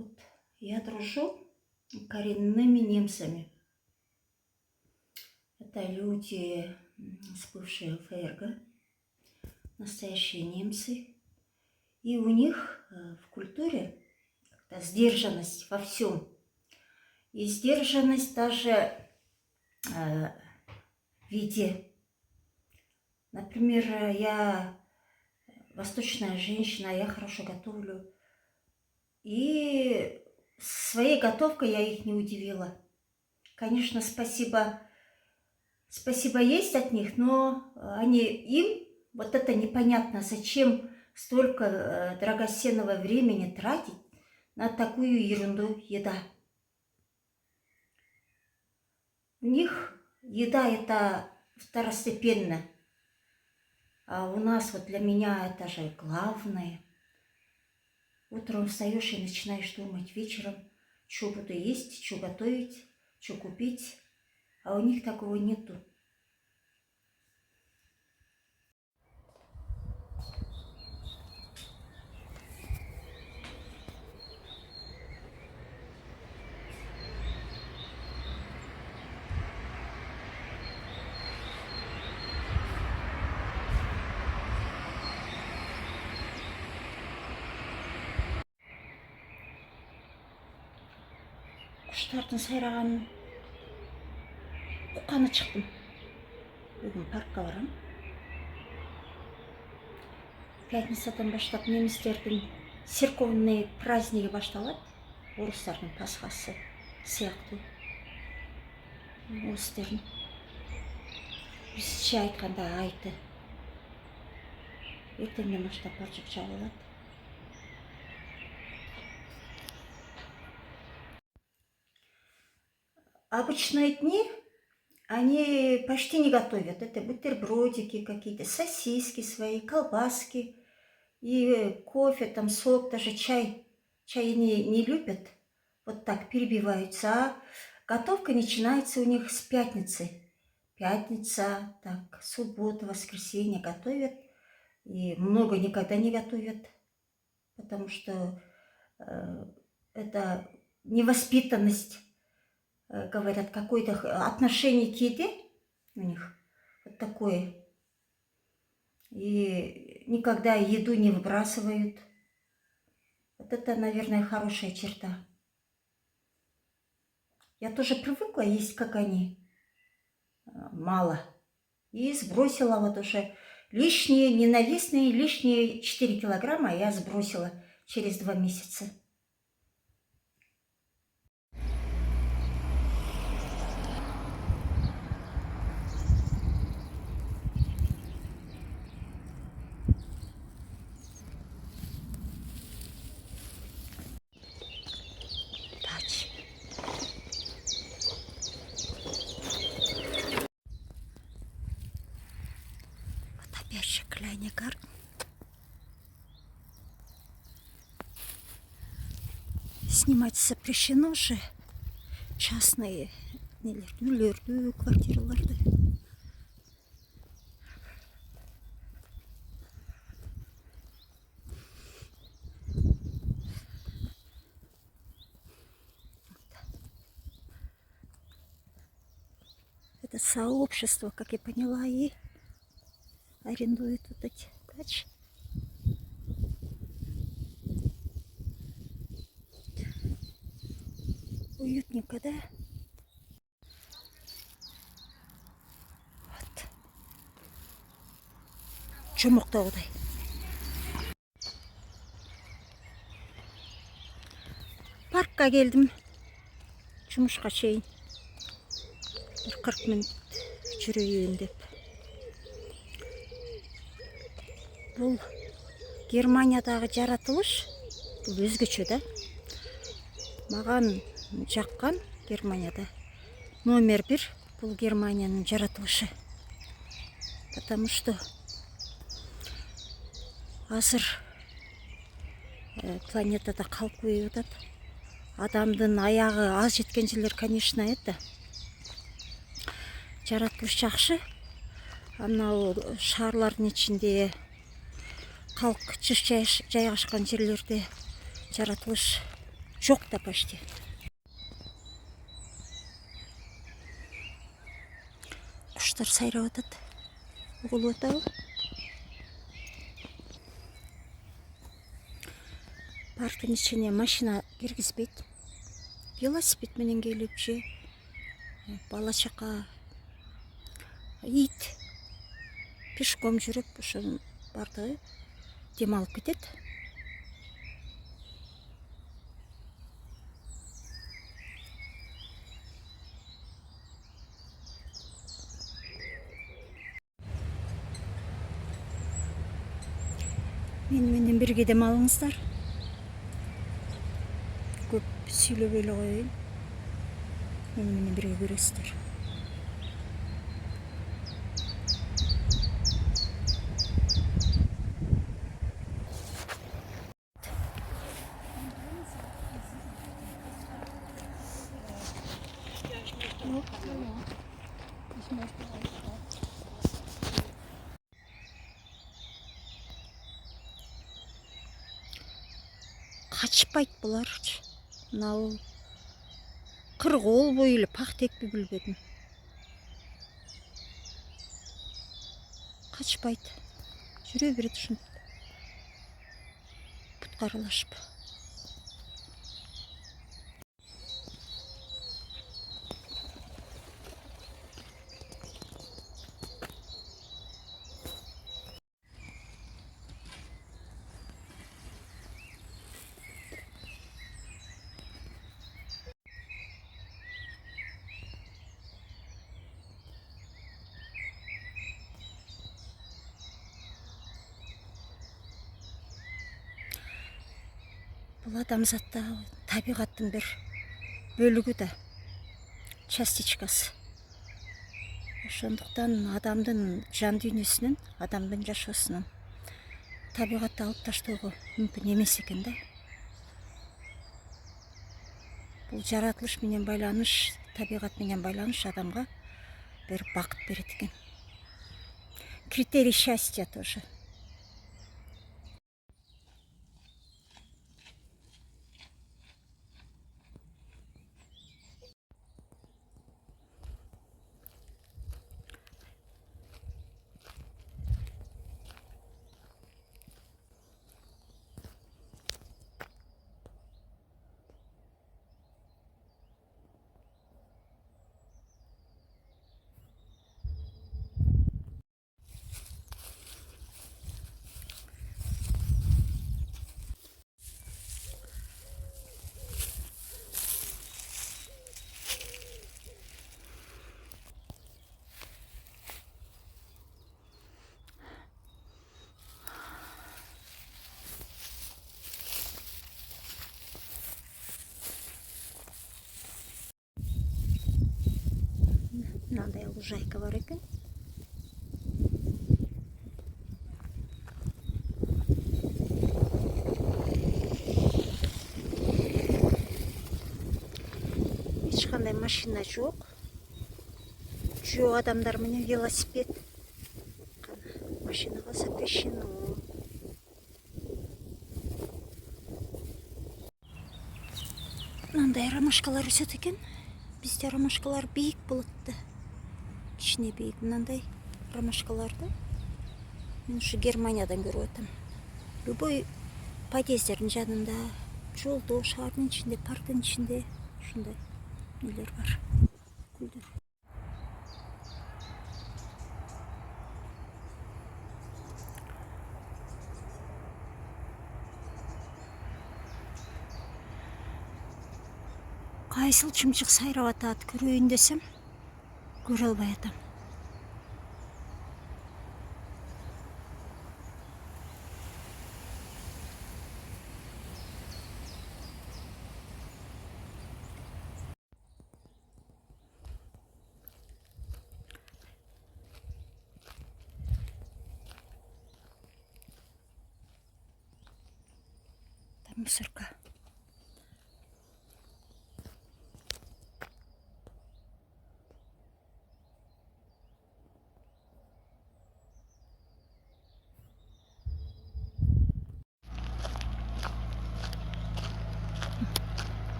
Вот я дружу коренными немцами. Это люди с бывшей ФРГ, настоящие немцы. И у них в культуре сдержанность во всем. И сдержанность даже в виде. Например, я восточная женщина, я хорошо готовлю. И своей готовкой я их не удивила. Конечно, спасибо есть от них, но им вот это непонятно, зачем столько драгоценного времени тратить на такую ерунду еда. У них еда это второстепенно, а у нас вот для меня это же главное. Утром встаешь и начинаешь думать вечером, что буду есть, что готовить, что купить. А у них такого нету. Құштардың сайрағанын ұққаны шықтым. Бүгін паркқа барам. Пятницадан баштап немістердің церковный празднигі башталады. Орыстардың пасхасы сияқты. Орыстердің біздше айтқанда айты. Ертеңнен баштап барлық жабылады. Обычные дни они почти не готовят. Это бутербродики какие-то, сосиски свои, колбаски и кофе, там сок, даже чай. Чай не любят, вот так перебиваются. А готовка начинается у них с пятницы. Пятница, так, суббота, воскресенье готовят. И много никогда не готовят, потому что это невоспитанность. Говорят, какое-то отношение к еде у них вот такое. И никогда еду не выбрасывают. Вот это, наверное, хорошая черта. Я тоже привыкла есть, как они. Мало. И сбросила вот уже лишние, ненавистные, лишние 4 килограмма я сбросила через 2 месяца. Опять же Kleine Garten. Снимать запрещено же частные үйлерді, квартираларды. Это сообщество, как я поняла, и арендует вот эти дачи. Уютненько, да? Вот. Жұмықтаудай. Паркқа келдім. Жұмысқа шейін. 40 минут жүрейін деп. Бұл Германиядағы жаратылыш өзгеше да. Маған жаққан Германияда номер 1 бұл Германияның жаратылышы. Потому что азыр планетада қалып қойып жатады. Адамдың аяғы аз жеткен жерлер, конечно, это жаратылыш жақсы. Анау шарлардың ішінде халық жайғашқан жерлерде жаратылыш Жоқ та почти. Құштар сайрап атады. Ұғылып атау. Парктың ішіне машина кіргізбейді. Велосипед менен келіп же. Бала чақа, ит, пешком жүріп, ошон бардығы демалып кетеді. Менімен бірге демалыңыздар. Көп сөйлебейлі қойын. Менімен бірге көресіздер. Қачпайды бұлар. Мынау қырғол бойлы пақтекпі білбедім. Қачпайды. Жүре береді үшін. Бұтқарылашып. Бұл адамзатта табиғаттың бір бөлігі да, частичкасы. Ошондуктан адамдын жан дүйнөсүнүн, адамдын жашоосунун табиғатты алып таштоого мүмкүн эмес экен да. Бул жаратылыш менен байланыш, табиғат менен байланыш адамга бир бакыт берет экен. Критерий счастья тоже. Мынандай лужайка бар екен. Ешқандай машина жоқ. Жоқ адамдар менен велосипед. Машинаға запрещено. Мынандай ромашкалар өсет екен. Бізде ромашкалар бейік болыпты. Кішіне бейік мынандай ромашкаларды. Мен ушу Германиядан көріп отам. Любой подъездердің жанында, жолдо, шаардын ичинде, парктын ичинде ушундай нелер бар. Гүлдөр. Кайсыл чымчык сайрап атат көрөйүн десем, көрө албай атам. Там мусорка.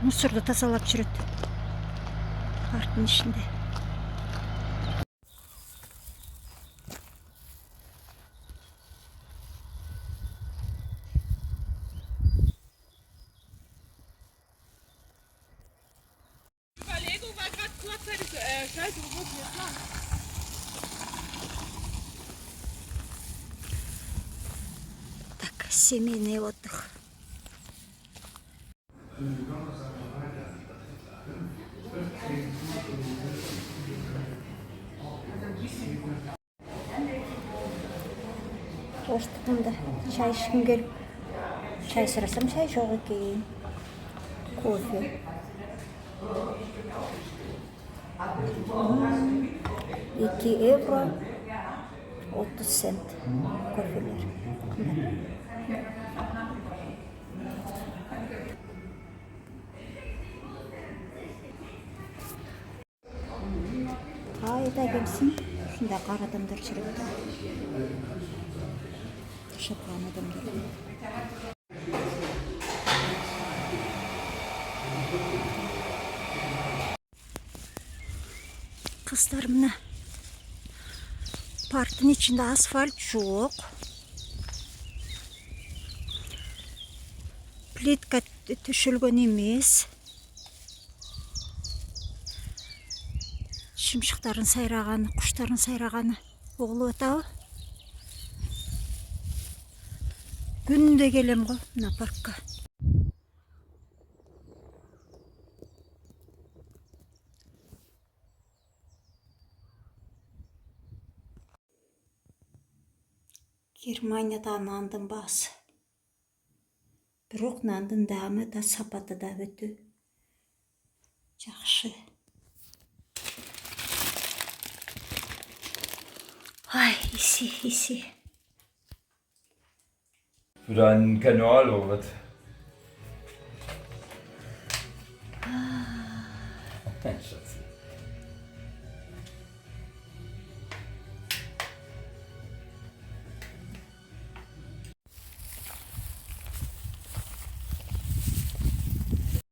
мусорды тазалап жүреді парктың ішінде. Überlegung war gerade kurzzeitig Schaltung, wo wir jetzt lang. Так, семейный отдых. Тоштығымда чай ішкім келіп, чай сұрасам чай жоқ екен. Кофе. 2 евро 30 цент кофелер. Қайда келсін, шында қар адамдар жүреді. Шапқан адамдар. Қыздар, мына парктың ішінде асфальт жоқ. Плитка төшелген емес. Шымшықтарын сайрағаны, құштарын сайрағаны болып отау. Күнде келем ғой мына паркқа. Германияда нандың басы. Бірақ нандың дәмі да сапаты да өте жақсы. Ай, иси. Für deinen Kanal oder was? Schatz.